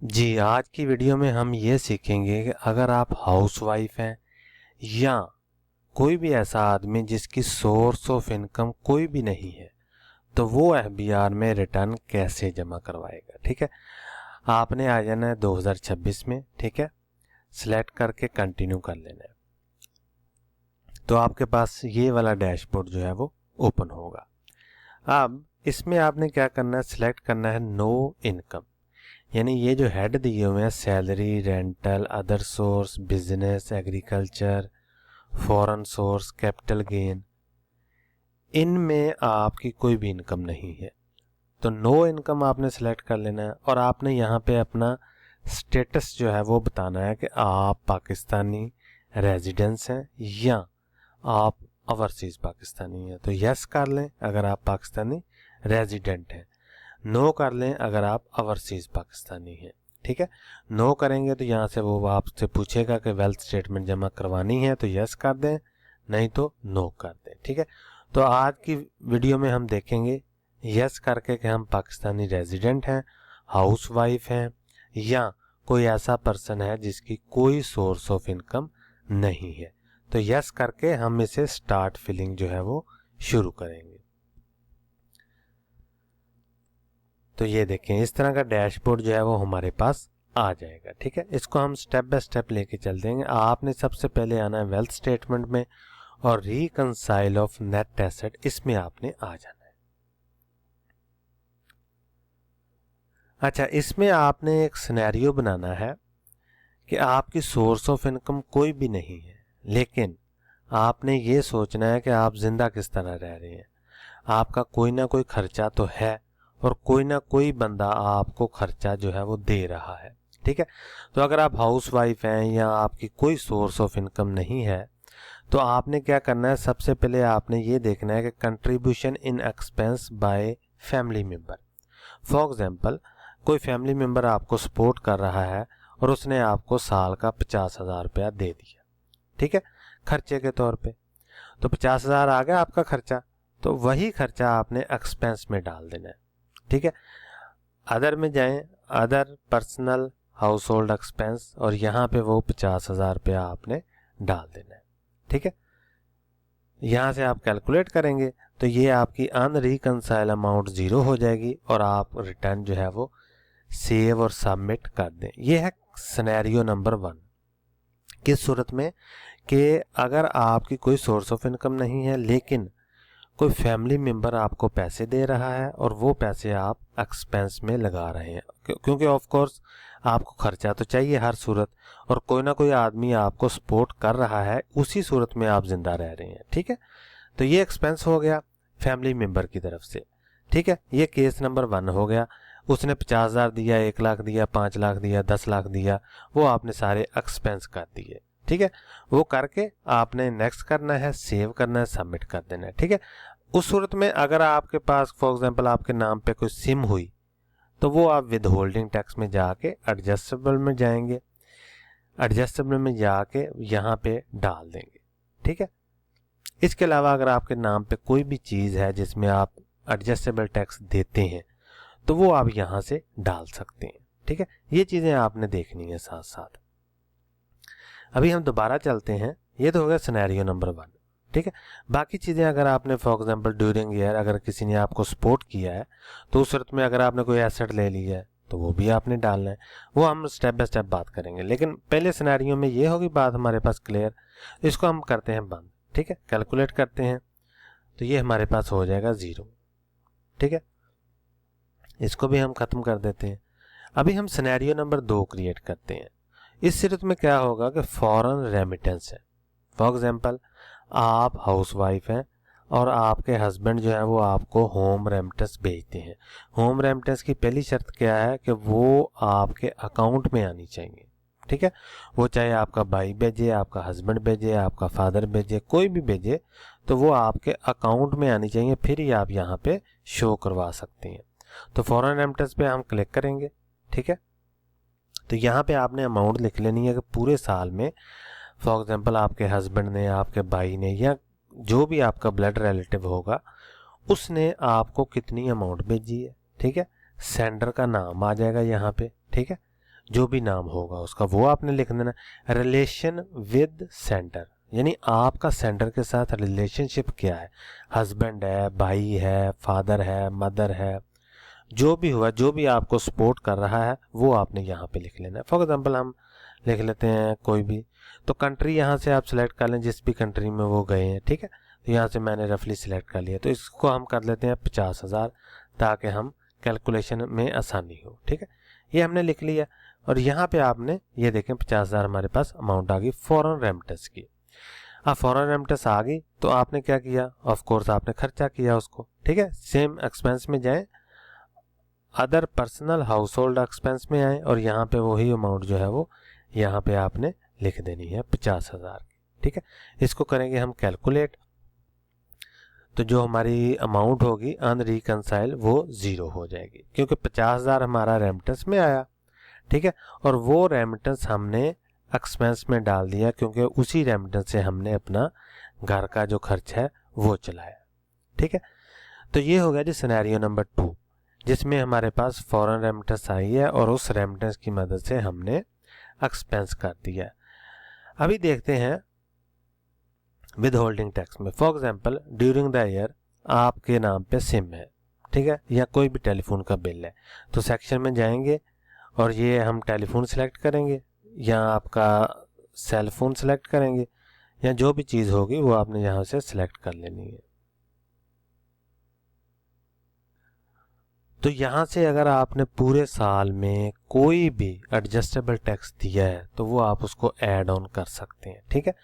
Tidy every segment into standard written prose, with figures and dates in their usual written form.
जी, आज की वीडियो में हम ये सीखेंगे कि अगर आप हाउसवाइफ हैं या कोई भी ऐसा आदमी जिसकी सोर्स ऑफ इनकम कोई भी नहीं है, तो वो एफबीआर में रिटर्न कैसे जमा करवाएगा। ठीक है, आपने आ जाना है 2026 में। ठीक है, सिलेक्ट करके कंटिन्यू कर लेना है, तो आपके पास ये वाला डैशबोर्ड जो है वो ओपन होगा। अब इसमें आपने क्या करना है, सिलेक्ट करना है नो इनकम, यानी ये जो हेड दिए हुए हैं salary, rental, other source, business, agriculture, foreign source, capital gain, इनमें आपकी कोई भी इनकम नहीं है, तो नो इनकम आपने सेलेक्ट कर लेना है। और आपने यहाँ पे अपना स्टेटस जो है वो बताना है कि आप पाकिस्तानी रेजिडेंस हैं या आप ओवरसीज पाकिस्तानी हैं। तो यस कर लें अगर आप पाकिस्तानी रेजिडेंट हैं, नो कर लें अगर आप ओवरसीज पाकिस्तानी हैं। ठीक है, नो करेंगे तो यहाँ से वो आपसे पूछेगा कि वेल्थ स्टेटमेंट जमा करवानी है, तो यस कर दें, नहीं तो नो कर दें। ठीक है, तो आज की वीडियो में हम देखेंगे यस करके कि हम पाकिस्तानी रेजिडेंट हैं, हाउसवाइफ हैं या कोई ऐसा पर्सन है जिसकी कोई सोर्स ऑफ इनकम नहीं है। तो यस करके हम इसे स्टार्ट फिलिंग जो है वो शुरू करेंगे। तो ये देखें, इस तरह का डैशबोर्ड जो है वो हमारे पास आ जाएगा। ठीक है, इसको हम स्टेप बाय स्टेप लेके चल देंगे। आपने सबसे पहले आना है वेल्थ स्टेटमेंट में और रिकंसाइल ऑफ नेट एसेट, इसमें आपने आ जाना है। अच्छा, इसमें आपने एक सिनेरियो बनाना है कि आपकी सोर्स ऑफ इनकम कोई भी नहीं है, लेकिन आपने ये सोचना है कि आप जिंदा किस तरह रह रहे हैं। आपका कोई ना कोई खर्चा तो है और कोई ना कोई बंदा आपको खर्चा जो है वो दे रहा है। ठीक है, तो अगर आप हाउस वाइफ हैं या आपकी कोई सोर्स ऑफ इनकम नहीं है, तो आपने क्या करना है, सबसे पहले आपने ये देखना है कि contribution in expense by family member. For example, कोई फैमिली मेम्बर आपको सपोर्ट कर रहा है और उसने आपको साल का 50,000 रुपया दे दिया। ठीक है, खर्चे के तौर पे, तो 50,000 आ गया आपका खर्चा, तो वही खर्चा आपने एक्सपेंस में डाल देना है। ठीक है, अदर में जाएं, other personal house hold expense, और यहाँ पे वो 50,000 रुपया आपने डाल देना है। ठीक है, यहाँ से आप कैलकुलेट करेंगे तो ये आपकी अनरिकंसाइल अमाउंट 0 हो जाएगी और आप रिटर्न जो है वो सेव और सबमिट कर दें। ये है सिनेरियो नंबर 1। किस सूरत में कि अगर आपकी कोई सोर्स ऑफ इनकम नहीं है लेकिन कोई फैमिली मेम्बर आपको पैसे दे रहा है और वो पैसे आप एक्सपेंस में लगा रहे हैं, क्योंकि ऑफ कोर्स आपको खर्चा तो चाहिए हर सूरत, और कोई ना कोई आदमी आपको सपोर्ट कर रहा है, उसी सूरत में आप जिंदा रह रहे हैं। ठीक है, तो ये एक्सपेंस हो गया फैमिली मेम्बर की तरफ से। ठीक है, ये केस नंबर 1 हो गया। उसने 50,000 दिया, 1 लाख दिया, 5 लाख दिया, 10 लाख दिया, वो आपने सारे एक्सपेंस कर दिए। ठीक है, वो करके आपने नेक्स्ट करना है, सेव करना है, सबमिट कर देना है। ठीक है, उस सूरत में अगर आपके पास फॉर एग्जांपल आपके नाम पे कोई सिम हुई, तो वो आप विद होल्डिंग टैक्स में जाके एडजस्टेबल में जाएंगे, एडजस्टेबल में जाके यहाँ पे डाल देंगे। ठीक है, इसके अलावा अगर आपके नाम पे कोई भी चीज़ है जिसमें आप एडजस्टेबल टैक्स देते हैं, तो वो आप यहाँ से डाल सकते हैं। ठीक है, ये चीज़ें आपने देखनी है साथ साथ। अभी हम दोबारा चलते हैं, ये तो हो गया सिनेरियो नंबर 1। ठीक है, बाकी चीज़ें अगर आपने फॉर एग्जांपल ड्यूरिंग ईयर अगर किसी ने आपको सपोर्ट किया है, तो उस सूरत में अगर आपने कोई एसेट ले लिया है तो वो भी आपने डालना है, वो हम स्टेप बाय स्टेप बात करेंगे। लेकिन पहले सिनेरियो में ये होगी बात हमारे पास क्लियर, इसको हम करते हैं बंद। ठीक है, कैलकुलेट करते हैं तो ये हमारे पास हो जाएगा 0। ठीक है, इसको भी हम ख़त्म कर देते हैं। अभी हम सिनेरियो नंबर 2 क्रिएट करते हैं। इस सूरत में क्या होगा कि फॉरेन रेमिटेंस है। फॉर एग्जांपल, आप हाउसवाइफ हैं और आपके हस्बैंड जो है वो आपको होम रेमिटेंस भेजते हैं। होम रेमिटेंस की पहली शर्त क्या है कि वो आपके अकाउंट में आनी चाहिए। ठीक है, वो चाहे आपका भाई भेजे, आपका हस्बैंड भेजे, आपका फादर भेजे, कोई भी भेजे, तो वो आपके अकाउंट में आनी चाहिए, फिर ही आप यहाँ पे शो करवा सकते हैं। तो फॉरेन रेमिटेंस पे हम क्लिक करेंगे। ठीक है, तो यहाँ पे आपने अमाउंट लिख लेनी है कि पूरे साल में फॉर एग्जांपल आपके हस्बैंड ने, आपके भाई ने, या जो भी आपका ब्लड रिलेटिव होगा, उसने आपको कितनी अमाउंट भेजी है। ठीक है, सेंडर का नाम आ जाएगा यहाँ पे। ठीक है, जो भी नाम होगा उसका वो आपने लिख देना। रिलेशन विद सेंडर, यानी आपका सेंडर के साथ रिलेशनशिप क्या है, हस्बैंड है, भाई है, फादर है, मदर है, जो भी हुआ, जो भी आपको सपोर्ट कर रहा है वो आपने यहाँ पे लिख लेना है। फॉर एग्जांपल हम लिख लेते हैं कोई भी, तो कंट्री यहाँ से आप सिलेक्ट कर लें जिस भी कंट्री में वो गए हैं, ठीक है। तो यहाँ से मैंने रफली सिलेक्ट कर लिया, तो इसको हम कर लेते हैं 50,000 ताकि हम कैलकुलेशन में आसानी हो, ठीक है। ये हमने लिख लिया और यहाँ पे आपने ये देखें 50,000 हमारे पास अमाउंट आ गई फॉरेन रेमिटेंस की। अब फॉरेन रेमिटेंस आ गई तो आपने क्या किया, ऑफ कोर्स आपने खर्चा किया उसको, ठीक है। सेम एक्सपेंस में जाएं, other personal house hold expense में आए और यहाँ पे वही अमाउंट जो है वो यहाँ पे आपने लिख देनी है 50,000, ठीक है। इसको करेंगे हम कैलकुलेट, तो जो हमारी अमाउंट होगी अनरिकंसाइल वो 0 हो जाएगी क्योंकि 50,000 हमारा रेमिटेंस में आया, ठीक है। और वो रेमिटेंस हमने एक्सपेंस में डाल दिया क्योंकि उसी रेमिटेंस से हमने अपना घर का जो खर्च है वो चलाया, ठीक है। तो ये हो गया जी सिनेरियो नंबर 2, जिसमें हमारे पास फॉरेन रेमिटेंस आई है और उस रेमिटेंस की मदद से हमने एक्सपेंस कर दिया। अभी देखते हैं विद होल्डिंग टैक्स में। For example during the year आपके नाम पे सिम है, ठीक है, या कोई भी टेलीफोन का बिल है, तो सेक्शन में जाएंगे और ये हम टेलीफोन सेलेक्ट करेंगे या आपका सेल फोन सेलेक्ट करेंगे या जो भी चीज़ होगी वो आपने यहाँ से सिलेक्ट कर लेनी है। तो यहाँ से अगर आपने पूरे साल में कोई भी एडजस्टेबल टैक्स दिया है तो वो आप उसको ऐड ऑन कर सकते हैं, ठीक है।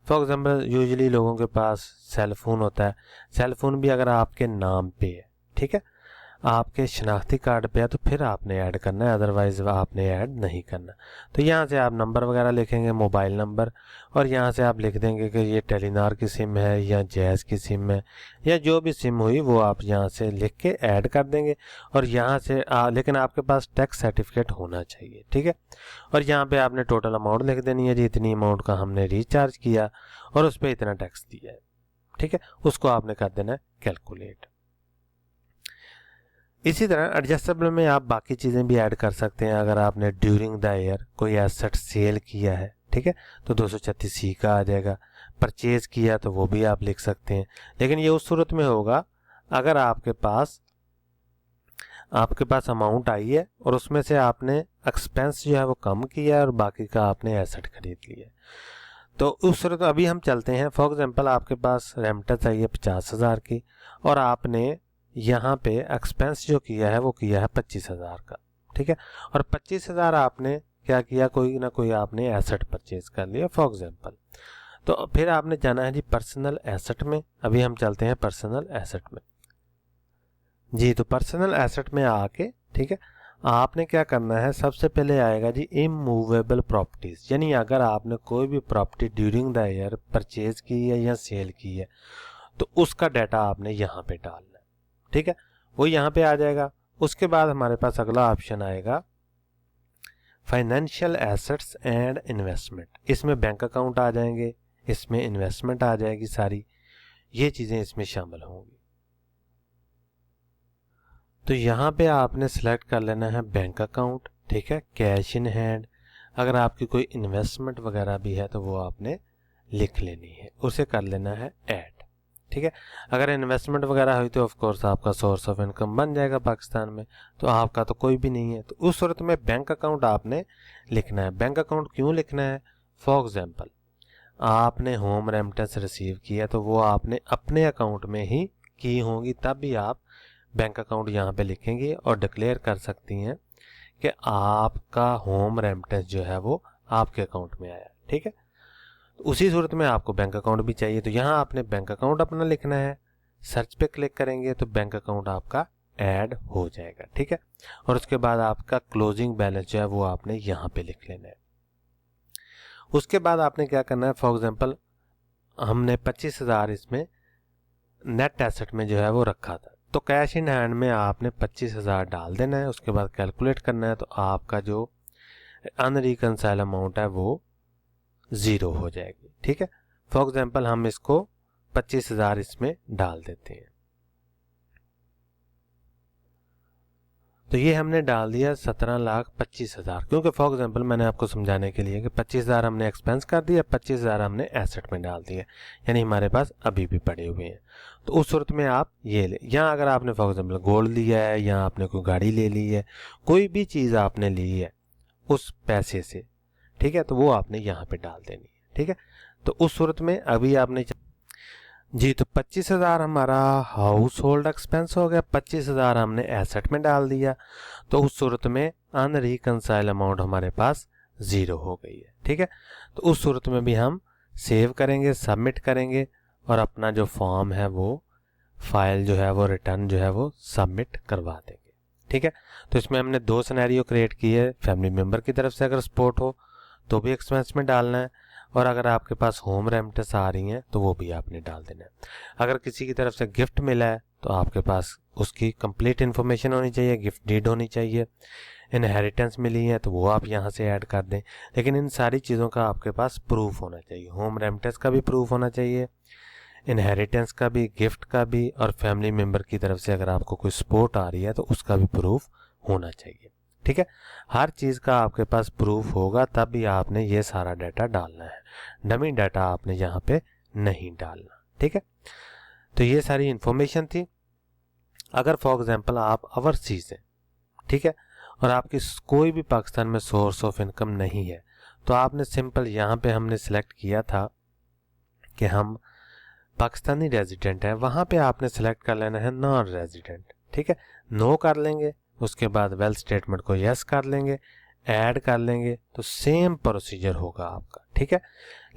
फॉर एग्जांपल यूजुअली लोगों के पास सेल फोन होता है, सेल फोन भी अगर आपके नाम पे है, ठीक है, आपके शनाख्ती कार्ड पे है तो फिर आपने ऐड करना है, अदरवाइज आपने ऐड नहीं करना। तो यहाँ से आप नंबर वगैरह लिखेंगे, मोबाइल नंबर, और यहाँ से आप लिख देंगे कि ये टेलीनार की सिम है या जैज़ की सिम है या जो भी सिम हुई वो आप यहाँ से लिख के ऐड कर देंगे। और यहाँ से लेकिन आपके पास टैक्स सर्टिफिकेट होना चाहिए, ठीक है। और यहाँ पे आपने टोटल अमाउंट लिख देनी है जी, इतनी अमाउंट का हमने रिचार्ज किया और उस पर इतना टैक्स दिया है, ठीक है। उसको आपने कर देना है कैलकुलेट। इसी तरह एडजस्टेबल में आप बाकी चीज़ें भी ऐड कर सकते हैं। अगर आपने ड्यूरिंग द ईयर कोई एसेट सेल किया है, ठीक है, तो 236C का आ जाएगा। परचेज किया तो वो भी आप लिख सकते हैं, लेकिन ये उस सूरत में होगा अगर आपके पास अमाउंट आई है और उसमें से आपने एक्सपेंस जो है वो कम किया है और बाकी का आपने एसेट खरीद लिया। तो उस सूरत में अभी हम चलते हैं। फॉर एग्जांपल आपके पास रेमिटेंस आई है 50,000 की और आपने यहाँ पे एक्सपेंस जो किया है वो किया है 25,000 का, ठीक है। और 25,000 आपने क्या किया, कोई ना कोई आपने एसेट परचेज कर लिया फॉर एग्जांपल। तो फिर आपने जाना है जी पर्सनल एसेट में। अभी हम चलते हैं पर्सनल एसेट में जी। तो पर्सनल एसेट में आके, ठीक है, आपने क्या करना है, सबसे पहले आएगा जी इमूवेबल प्रॉपर्टीज, यानी अगर आपने कोई भी property during the year purchase की है या सेल की है तो उसका डाटा आपने यहाँ पे डालना है, ठीक है, वो यहाँ पे आ जाएगा। उसके बाद हमारे पास अगला ऑप्शन आएगा फाइनेंशियल एसेट्स एंड इन्वेस्टमेंट। इसमें बैंक अकाउंट आ जाएंगे, इसमें इन्वेस्टमेंट आ जाएगी, सारी ये चीज़ें इसमें शामिल होंगी। तो यहाँ पे आपने सेलेक्ट कर लेना है बैंक अकाउंट, ठीक है, कैश इन हैंड। अगर आपकी कोई इन्वेस्टमेंट वगैरह भी है तो वो आपने लिख लेनी है, उसे कर लेना है ऐड, ठीक है। अगर इन्वेस्टमेंट वगैरह हुई तो ऑफ कोर्स आपका सोर्स ऑफ इनकम बन जाएगा पाकिस्तान में, तो आपका तो कोई भी नहीं है, तो उस सूरत में बैंक अकाउंट आपने लिखना है। बैंक अकाउंट क्यों लिखना है, फॉर एग्जांपल आपने होम रेमिटेंस रिसीव किया तो वो आपने अपने अकाउंट में ही की होंगी, तब भी आप बैंक अकाउंट यहाँ पे लिखेंगे और डिक्लेयर कर सकती हैं कि आपका होम रेमिटेंस जो है वो आपके अकाउंट में आया, ठीक है। उसी सूरत में आपको बैंक अकाउंट भी चाहिए, तो यहाँ आपने बैंक अकाउंट अपना लिखना है। सर्च पे क्लिक करेंगे तो बैंक अकाउंट आपका ऐड हो जाएगा, ठीक है। और उसके बाद आपका क्लोजिंग बैलेंस जो है वो आपने यहाँ पे लिख लेना है। उसके बाद आपने क्या करना है, फॉर एग्जांपल हमने 25,000 इसमें नेट एसेट में जो है वो रखा था, तो कैश इन हैंड में आपने 25,000 डाल देना है। उसके बाद कैलकुलेट करना है तो आपका जो अनरिकंसाइल अमाउंट है वो 0 हो जाएगी, ठीक है। फॉर एग्जांपल हम इसको 25,000 इसमें डाल देते हैं। तो ये हमने डाल दिया 17,25,000, क्योंकि फॉर एग्जांपल मैंने आपको समझाने के लिए कि 25,000 हमने एक्सपेंस कर दिया, 25,000 हमने एसेट में डाल दिया, यानी हमारे पास अभी भी पड़े हुए हैं। तो उस सूरत में आप ये ले, या अगर आपने फॉर एग्जांपल गोल्ड लिया है या आपने कोई गाड़ी ले ली है, कोई भी चीज़ आपने ली है उस पैसे से, ठीक है, तो वो आपने यहाँ पे डाल देनी है। ठीक है, तो उस सूरत में अभी आपने जी, तो 25,000 हमारा हाउस होल्ड एक्सपेंस हो गया, 25,000 हमने एसेट में डाल दिया, तो उस सूरत में अनरिकंसाइल अमाउंट हमारे पास 0 हो गई है। ठीक है, तो उस सूरत में भी हम सेव करेंगे, सबमिट करेंगे और अपना जो फॉर्म है वो फाइल जो है वो रिटर्न जो है वो सबमिट करवा देंगे। ठीक है, तो इसमें हमने 2 सिनेरियो क्रिएट किए, फैमिली मेम्बर की तरफ से अगर सपोर्ट हो तो भी एक्सपेंस में डालना है, और अगर आपके पास होम रेमिटेंस आ रही हैं तो वो भी आपने डाल देना है। अगर किसी की तरफ से गिफ्ट मिला है तो आपके पास उसकी कंप्लीट इन्फॉर्मेशन होनी चाहिए, गिफ्ट डीड होनी चाहिए। इनहेरिटेंस मिली है तो वो आप यहाँ से ऐड कर दें, लेकिन इन सारी चीज़ों का आपके पास प्रूफ होना चाहिए। होम रेमिटेंस का भी प्रूफ होना चाहिए, इनहेरिटेंस का भी, गिफ्ट का भी, और फैमिली मेम्बर की तरफ से अगर आपको कोई सपोर्ट आ रही है तो उसका भी प्रूफ होना चाहिए। ठीक है, हर चीज़ का आपके पास प्रूफ होगा तब भी आपने ये सारा डाटा डालना है, डमी डाटा आपने यहाँ पे नहीं डालना। ठीक है, तो ये सारी इंफॉर्मेशन थी। अगर फॉर एग्जांपल आप ओवरसीज हैं, ठीक है, और आपकी कोई भी पाकिस्तान में सोर्स ऑफ इनकम नहीं है, तो आपने सिंपल यहाँ पे हमने सेलेक्ट किया था कि हम पाकिस्तानी रेजिडेंट हैं, वहाँ पे आपने सेलेक्ट कर लेना है नॉन रेजिडेंट। ठीक है, नो कर लेंगे, उसके बाद वेल्थ स्टेटमेंट को यस कर लेंगे, ऐड कर लेंगे, तो सेम प्रोसीजर होगा आपका। ठीक है,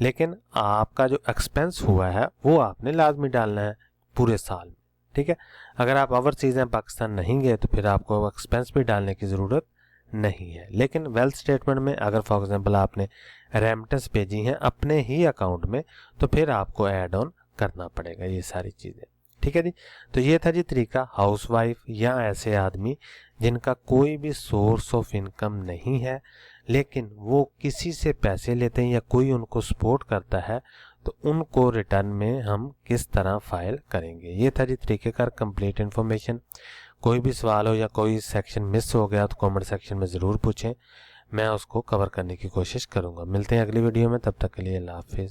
लेकिन आपका जो एक्सपेंस हुआ है वो आपने लाजमी डालना है पूरे साल में। ठीक है, अगर आप ओवरसीज हैं, पाकिस्तान नहीं गए, तो फिर आपको एक्सपेंस भी डालने की ज़रूरत नहीं है। लेकिन वेल्थ स्टेटमेंट में अगर फॉर एग्जांपल आपने रेमिटेंस भेजी हैं अपने ही अकाउंट में, तो फिर आपको ऐड ऑन करना पड़ेगा ये सारी चीज़ें। ठीक है जी, तो ये था जी तरीका। हाउसवाइफ या ऐसे आदमी जिनका कोई भी सोर्स ऑफ इनकम नहीं है, लेकिन वो किसी से पैसे लेते हैं या कोई उनको सपोर्ट करता है, तो उनको रिटर्न में हम किस तरह फाइल करेंगे। ये था जी तरीक़ेकार, कंप्लीट इन्फॉर्मेशन। कोई भी सवाल हो या कोई सेक्शन मिस हो गया तो कमेंट सेक्शन में ज़रूर पूछें, मैं उसको कवर करने की कोशिश करूँगा। मिलते हैं अगली वीडियो में, तब तक के लिए अल्लाह हाफिज़।